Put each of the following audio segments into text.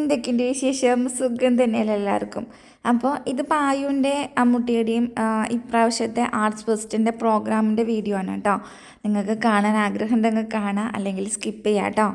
എന്തൊക്കെയുണ്ട് വിശേഷം? സുഖം തന്നെയല്ല എല്ലാവർക്കും. അപ്പോൾ ഇത് പായുവിൻ്റെ അമ്മൂട്ടിയുടെയും ഇപ്രാവശ്യത്തെ ആർട്സ് ഫെസ്റ്റിൻ്റെ പ്രോഗ്രാമിൻ്റെ വീഡിയോ ആണ് കേട്ടോ. നിങ്ങൾക്ക് കാണാൻ ആഗ്രഹം ഉണ്ടെങ്കിൽ കാണാം, അല്ലെങ്കിൽ സ്കിപ്പ് ചെയ്യാം കേട്ടോ.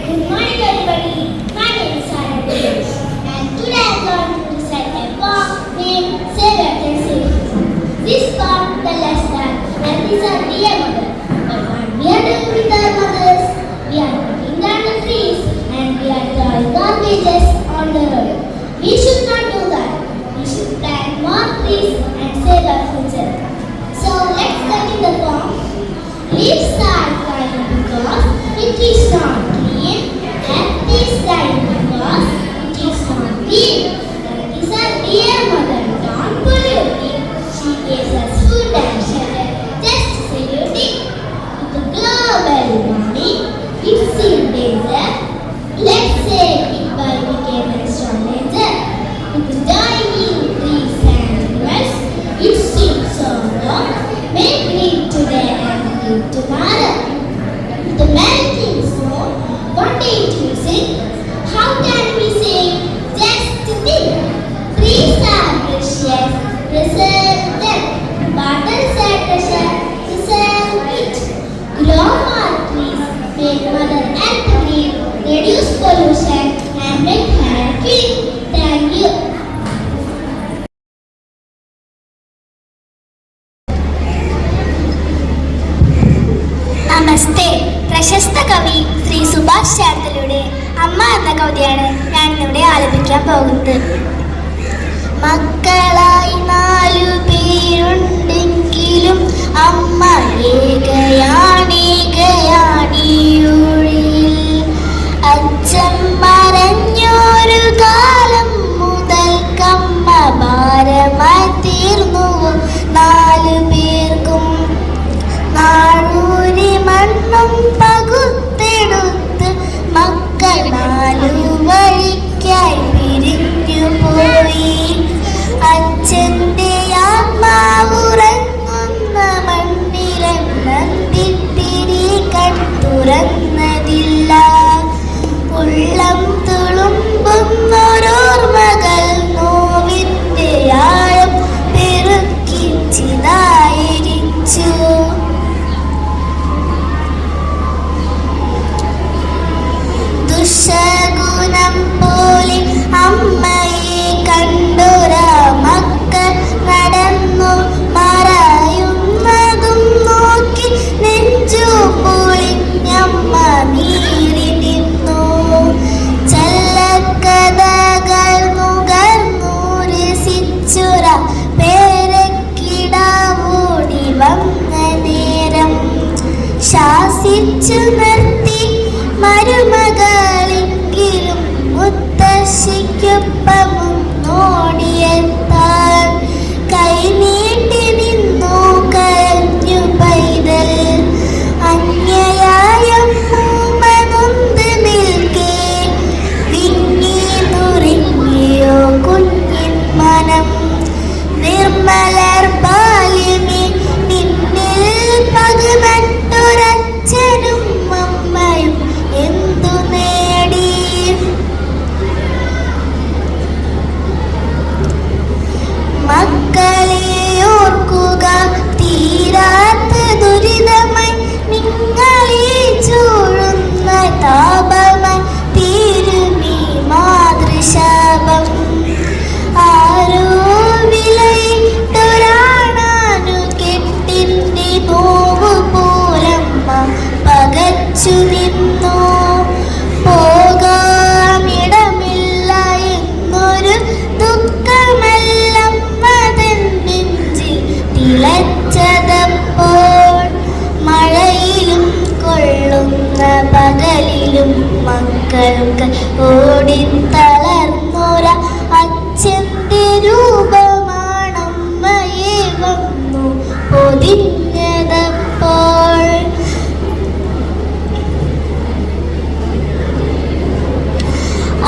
Good morning everybody. My name is Sarah Davis and today I am going to recite a poem named Savior Can Save You. This poem tells us that life is a dear mother, but what we are doing with our mothers, we are cutting down the trees and we are throwing garbages on the road. We should not do that. We should plant more trees and save our future. So let's get in the poem. Leaves are crying because it is not clean. Earth is dying because it is not green. Earth is our dear mother, don't pollute it. She gives us food and shelter, just salute it. With the global warming, it's in danger. Let's save it by becoming extra danger. With the dying trees and animals, it seems so long. Make green today and green tomorrow. With the melting snow, what ain't you sing? How can we save? Just think. Trees are precious, preserve them. Bottles are treasure, preserve it. Grow more trees, make Mother Earth green, reduce pollution and make her clean. Thank you. നമസ്തേ. പ്രശസ്ത കവി ശ്രീ സുഭാഷ് ചാത്തലയുടെ അമ്മ എന്ന കവിതയാണ് ഞാൻ ഇവിടെ ആലപിക്കാൻ പോകുന്നത്. മക്കളായി 4 പേരുണ്ടെങ്കിലും അമ്മ ഏകയാണേകയാണിയുഴിൽ. അച്ഛൻ മറഞ്ഞൊരു കാലം മുതൽ കമ്മ ഭാരമായി തീർന്നു 4 പേർക്കും. നാളൂരി മണ്ണും പകുത്തെടുത്ത് മക്കൾ 4 വഴിക്കായി പിരിഞ്ഞു പോയി. അച്ഛൻ്റെ ആത്മാവുറങ്ങുന്ന മണ്ണിലെന്നന്തിത്തിരി കൺതുറന്നതില്ല. ഉള്ളം തുളുമ്പുന്നോരോർമ്മകൾ നോവിൻ്റെ ആഴം പെരുക്കി ചിതായിരിച്ചു. ദുശകുനം പോലെ അമ്മയെ കണ്ടൊരാ മക്കൾ നടന്നു മറയുന്നതും നോക്കി നെഞ്ചു പൊളിഞ്ഞമ്മ നീറി നിന്നു. ചല്ലക്കഥകൾ നുകർന്നു രസിച്ചൊര പേരക്കിടാവോടി വന്ന നേരം ശാസിച്ചു നിർത്തി മരുമകളെങ്കിലും മുത്തശ്ശിക്കൊപ്പം ഓടിയെത്താൻ കൈനീട്ടി നിന്നു കരഞ്ഞു പൈതൽ. അന്യയായ മൂമനൊന്ത് നിൽക്കേ വിങ്ങി നുറുങ്ങിയോ കുഞ്ഞിൻ മനം. നിർമ്മലർ ബാല്യമേ നിന്നിൽ പകനട്ടൊരച്ഛനും അമ്മയും എന്തു നേടി. മക്കളെ ഓർക്കുക തീരാത്ത ദുരിതമായി നിങ്ങളെ ചൂഴുന്ന താപമായി തീരുമീ മാതൃശാപം. ആരോ വിലയിട്ടൊരാണാനു കെട്ടിൻ്റെ നോവു പോലമ്മ പകച്ചു നിന്നു. പോകാമിടമില്ല എന്നൊരു ദുഃഖമെല്ലമ്മ തൻ നെഞ്ചിൽ തിളച്ചതപ്പോൾ. മഴയിലും കൊള്ളുന്ന പകലിലും മക്കൾക്ക് ഓടിത്തളർന്നൊര അച്ഛൻ്റെ രൂപമാണമ്മയെ വന്നു പൊതിഞ്ഞതപ്പോൾ.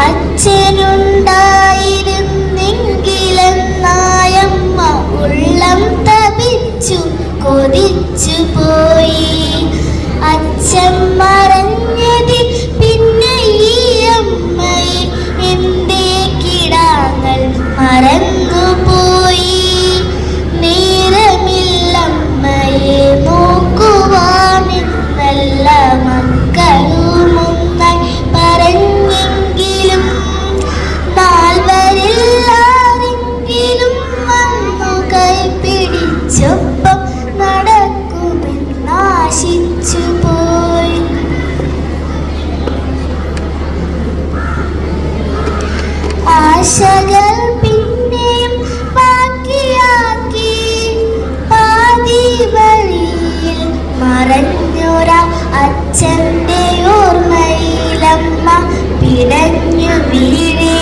അച്ഛനുണ്ടായിരുന്നെങ്കിലെന്നായമ്മ ഉള്ളം തപിച്ചു കൊതിച്ചു പോയി. അച്ഛൻ മറഞ്ഞതിൽ പിന്നെ ആശകൾ പിന്നെയും ബാക്കിയാക്കി പാതി വഴിയിൽ മറഞ്ഞൊരാ അച്ഛൻ്റെ ഓർമ്മയിലമ്മ പിടഞ്ഞു വീഴേ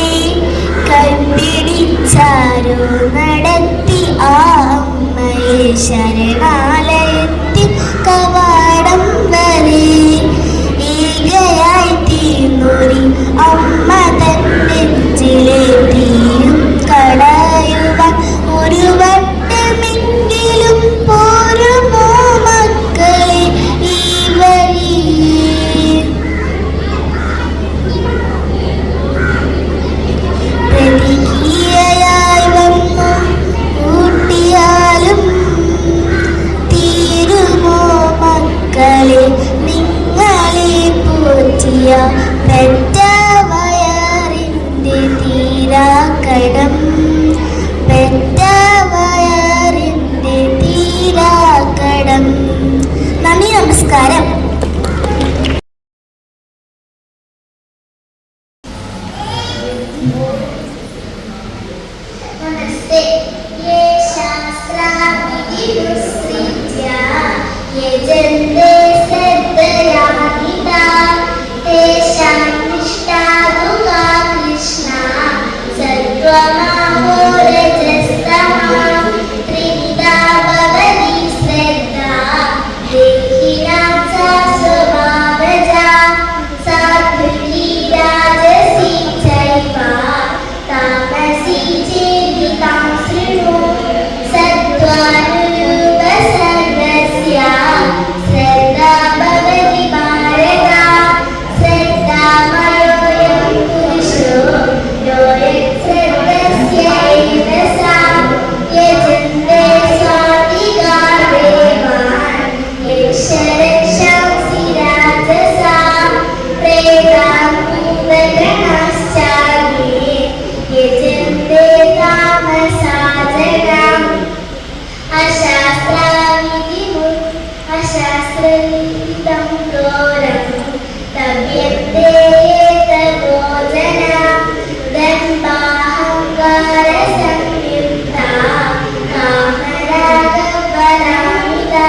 കൈപിടിച്ചാരോ നടത്തി ആ അമ്മയെ ശരണാലയത്തിൽ കവാടം വരെ ഈകയായി തീർന്നൊരി അമ്മ തന്നെ നെഞ്ചിലേറ്റിയും കടയുവാൻ ഒരു വട്ടമെങ്കിലും പോരുമോ മക്കളെ ഈ വഴി പ്രതിക്രിയയായി വന്നു കൂട്ടിയാലും തീരുമോ മക്കളെ നിങ്ങളെ പോറ്റിയ പെറ്റ വയറിൻ്റെ തീരാക്കടം പെറ്റ വയറിൻ്റെ തീരാക്കടം. നന്ദി, നമസ്കാരം. नमस्ते। ये शास्त्राविधिनुसृत्य यजन्ते श्रद्धयान्विता तेषां निष्ठादुका कृष्णा सत्त्वमहो रजस्तमः त्रिविधा भवति श्रद्धा देहिनां सा स्वभावजा सात्विकी राजसी चैव तामसी चेदितां शृणु सत्त्वानुरूपसर्गस्य श्रद्धा भवति भारत श्रद्धामयोऽयं पुरुषो यो यच्छ्रद्धस्यैव सा यजन्ते स्वातिगादेवान् यक्षरक्षंसि राजसा प्रेतां भूतगणाश्चार्ये यजन्ते तामसा जनाम् अशास्त्रविदितं घोरं तव्यन्ते एतद्भोजना दम्भाहङ्कारसंयुक्ता कामरागपरामिता.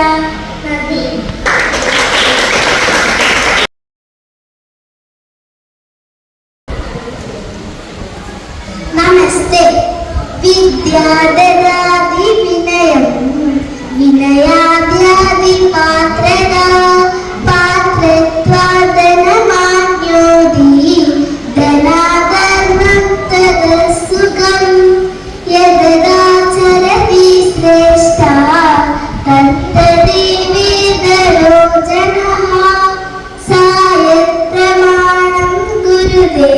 नदी नमस्ते. विद्याददाति विनयं विनयाद्यादि पात्रता पात्रत्वादनमान्योदि धनाधर्मं तदसुखं यददाचरति श्रेष्ठा तत्तदेवेदरो जनः सा यत्प्रमाणं गुरुते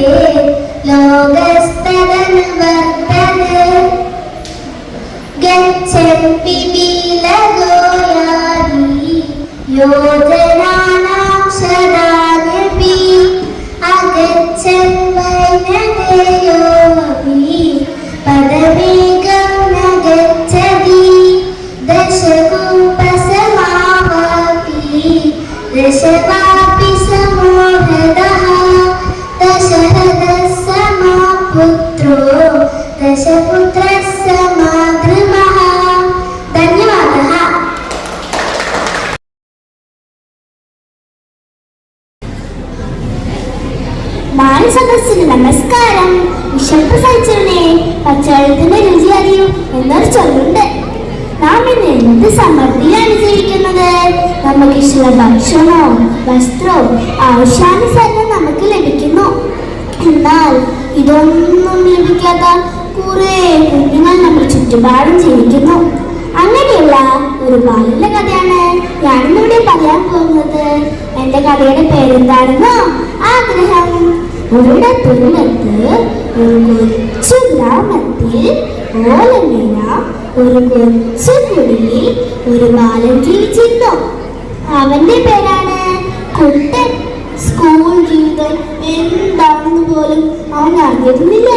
लोकस्तदनुवर्तते गच्छन् पिबीलगोयादि योजनानां शराण्यपि अगच्छन् वैनतेयोऽपि पदमेकं न गच्छति दशकूपसमावापि दशवापि समोहदः दशरथसमपुत्रो दशपुत्रस्य मातृमः. धन्यवादः. ബാലസദസ്സിന് നമസ്കാരം. വിശപ്പ് സഹിച്ചവനെ പച്ചവെള്ളത്തിന്റെ രുചി അറിയൂ എന്നൊരു ചൊല്ലുണ്ട്. നാം ഇന്ന് എന്ത് സമൃദ്ധിയാണ് ജീവിക്കുന്നത്. നമുക്ക് ഇഷ്ടമുള്ള ഭക്ഷണവും വസ്ത്രവും ആവശ്യാനുസരണം നമുക്ക് ലഭിക്കുന്നു. എന്നാൽ ഇതൊന്നും ലഭിക്കാത്ത കുറെ കുഞ്ഞുങ്ങൾ നമ്മുടെ ചുറ്റുപാടും ജീവിക്കുന്നു. അങ്ങനെയുള്ള ഒരു ബാലന്റെ കഥയാണ് ഞാനിന്നിവിടെ പറയാൻ പോകുന്നത്. എന്റെ കഥയുടെ പേരെന്താണെന്നോ? ആഗ്രഹം. ഒരിടത്തൊരു കൊച്ചു ഗ്രാമത്തിൽ ഓലമേന ഒരു കൊച്ചു കുടിയിൽ ഒരു ബാലൻ ജീവിച്ചിരുന്നു. അവന്റെ പേരാണ് കുട്ടൻ. സ്കൂൾ ജീവിതം എന്താണെന്ന് പോലും അവൻ അറിഞ്ഞിരുന്നില്ല.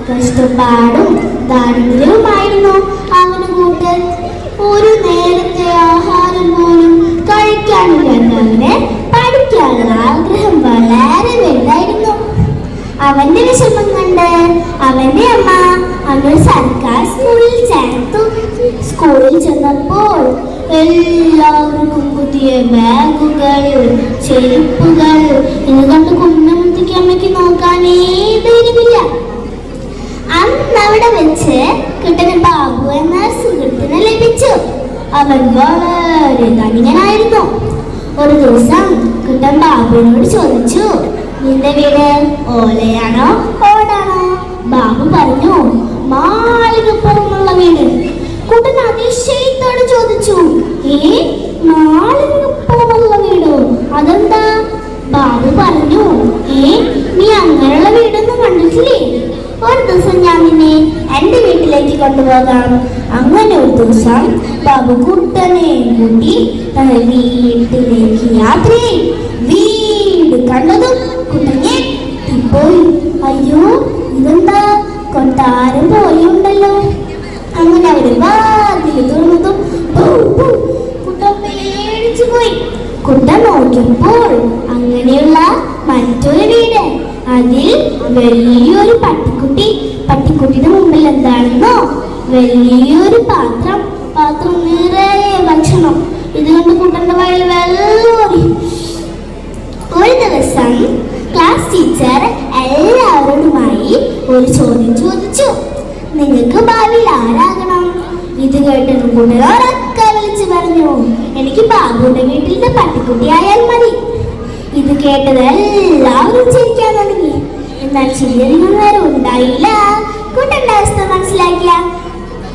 കഷ്ടപ്പാടും ദാരിദ്ര്യവുമായിരുന്നു അവന് കൂട്ട്. ഒരു നേരത്തെ ആഹാരം പോലും കഴിക്കാനില്ലാത്തവന് പഠിക്കാനുള്ള ആഗ്രഹം വളരെ വലുതായിരുന്നു. അവന്റെ വിഷമം കണ്ട് അവന്റെ അമ്മ അന്ന് സർക്കാർ സ്കൂളിൽ ചേർത്തു. സ്കൂളിൽ ചെന്നപ്പോൾ എല്ലാവർക്കും പുതിയ ബാഗുകൾ, ചെരുപ്പുകൾ എന്ന് കണ്ട് കുഞ്ഞമ്മത്തിക്ക് അമ്മയ്ക്ക് നോക്കാനേ ധൈര്യമില്ല. അന്ന് അവിടെ വെച്ച് കുട്ടന് ബാബു എന്ന സുഹൃത്തിനെ ലഭിച്ചു. അവൻ വളരെ ധനികനായിരുന്നു. ഒരു ദിവസം കുട്ടൻ ബാബുവിനോട് ചോദിച്ചു, നിന്റെ വീട് ഓലയാണോ ഓടാണോ? ബാബു പറഞ്ഞു, മാളികപ്പുറമുള്ള വീട്. കുട്ടൻ അതിശയത്തോട് ചോദിച്ചു, മാളികപ്പുറമുള്ള വീടോ? അതെന്താ? ബാബു പറഞ്ഞു, നീ അങ്ങനെയുള്ള വീടൊന്നും കണ്ടിട്ടില്ലേ? ഒരു ദിവസം ഞാൻ നിന്നെ എന്റെ വീട്ടിലേക്ക് കൊണ്ടുപോകാം. അങ്ങനെ ഒരു ദിവസം ബാബു കുട്ടനെ കൂട്ടി വീട്ടിലേക്ക് യാത്രയായി. വീട് കണ്ടതും കുട്ടനെ പോയി. അയ്യോ, ഇതെന്താ കൊട്ടാരം പോലെയുണ്ടല്ലോ. അങ്ങനെ അവര് വാതിൽ തുറന്നതും കുട്ടൻ പേടിച്ചു പോയി. കുട്ടൻ നോക്കിയപ്പോൾ അങ്ങനെയുള്ള മറ്റൊരു വീട്, അതിൽ വലിയൊരു പട്ടിക്കുട്ടി. പട്ടിക്കുട്ടിയുടെ മുമ്പിൽ എന്താണെന്നോ, വലിയൊരു പാത്രം നിറയെ ഭക്ഷണം. ഇത് കൊണ്ട് കുട്ടന്റെ വയൽ വെള്ളോറി. ഒരു ദിവസം ക്ലാസ് ടീച്ചർ എല്ലാവരോടുമായി ഒരു ചോദ്യം ചോദിച്ചു, നിങ്ങൾക്ക് ഭാവിയിൽ ആരാകണം? ഇത് കേട്ടത് കൂട്ടരൊക്കെ വിളിച്ചു പറഞ്ഞു, എനിക്ക് ബാബുവിന്റെ വീട്ടിലത്തെ പട്ടിക്കുട്ടിയായാൽ മതി. ഇത് കേട്ടത് എല്ലാവരും ചിരിക്കാൻ തുടങ്ങി. എന്നാൽ ചിരിയധികം നേരം ഉണ്ടായില്ല. കുട്ടന്റെ അവസ്ഥ മനസ്സിലാക്കിയ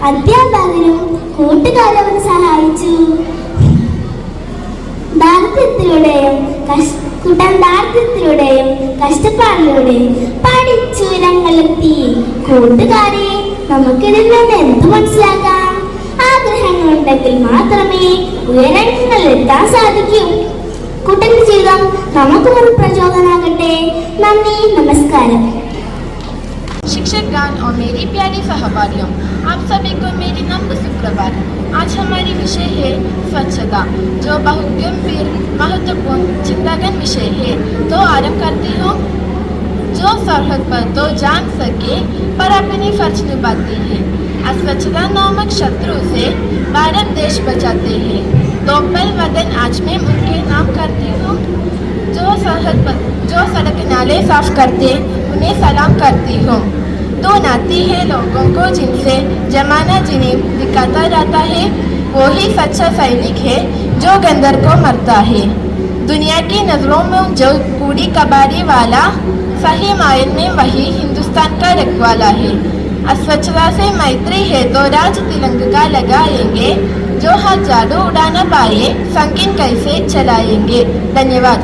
അധ്യാപകരും കൂട്ടുകാരും അവനെ സഹായിച്ചു. ദാരിദ്ര്യത്തിലൂടെയും കഷ്ടപ്പാടിലൂടെയും പഠിച്ചുയരങ്ങളിലെത്തി. കൂട്ടുകാരെ, നമുക്കിതിൽ നിന്ന് എന്ത് മനസ്സിലാക്കാം? ആഗ്രഹങ്ങളുണ്ടെങ്കിൽ മാത്രമേ ഉയരങ്ങളിലെത്താൻ സാധിക്കൂ. കുട്ടന്റെ ജീവിതം നമുക്കും ഒരു प्रचोदनागटे। नंदी नमस्कार। शिक्षकगण और मेरी प्यारी सहपाठियों, आप सभी को मेरी नम्र सुप्रभात। आज हमारी विषय है स्वच्छता, जो बहुत गंभीर महत्वपूर्ण चिंताजनक विषय है। तो आरंभ करती हूँ। जो सरहद पर तो जान सके पर अपनी फर्ज निभाती है, अस्वच्छता नामक शत्रु से भारत देश बचाते हैं। तो पल वतन आज मैं उनके नाम करती हूँ। जो सड़क नाले साफ करते उन्हें सलाम करती हूँ। तो नाती है लोगों को जिनसे जमाना जिन्हें दिखाता रहता है, वो ही सच्चा सैनिक है जो गंदर को मरता है। दुनिया की नजरों में जो कूड़ी कबाड़ी वाला सही मायने में वही हिंदुस्तान का रखवाला है। अस्वच्छता से मैत्री है तो राज तिरंगा लगाएंगे, जो हाथ झाड़ू उड़ा न पाए संकीन कैसे चलाएंगे। धन्यवाद।